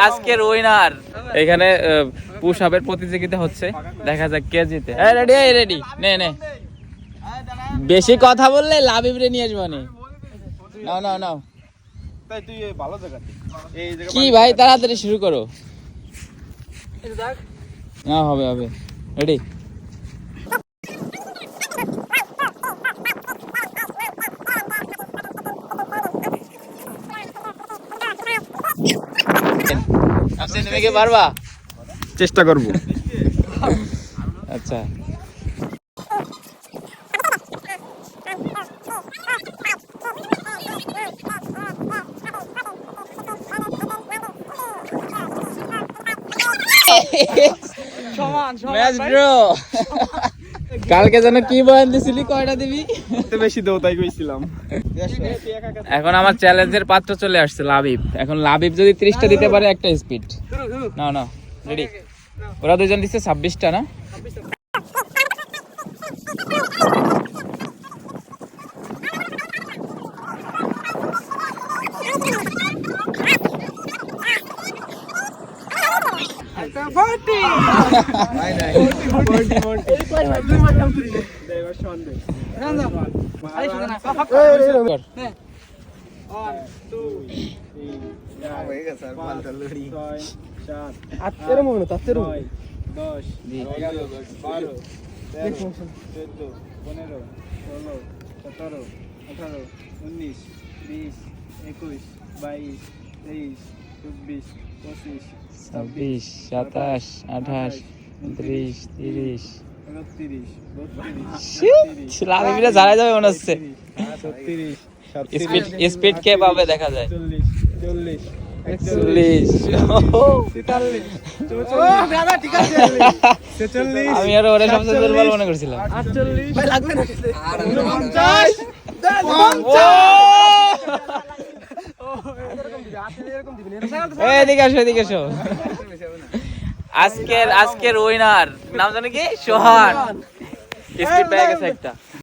আজকের উইনার। এখানে পুশ আপের প্রতিযোগিতা হচ্ছে, দেখা যাক কে জিতে। রেডি নে নে, বেশি কথা বললে লাবিবরে নিয়ে আসবো। নাও নাও নাও, কি ভাই তাড়াতাড়ি শুরু করো। না হবে হবে, রেডি। পারবা? চেষ্টা করবো। আচ্ছা, কালকে যেন কি বয়ান দিছিলি, কয়টা দিবি? বেশি দেও তাই কইছিলাম। এখন আমার চ্যালেঞ্জের পাত্র চলে আসছে লাবিব। এখন লাবিব যদি 30টা দিতে পারে একটা স্পিড। না না, রেডি। ওরা দুজন দিচ্ছে 26টা না? ছাব্বিশ, 27, 28, 29, 30। লাবিবরা জানাই যাবে মনে হচ্ছে। স্পিড কে পাবে দেখা যায়। 40, 46, আমি আরো ওরে সবচেয়ে দুর্বল মনে করছিলাম। 48, এদিকে আসো এদিকে আসো। আজকের উইনার নাম জানো কি? সোহান। স্পিড পেয়ে গেছে একটা।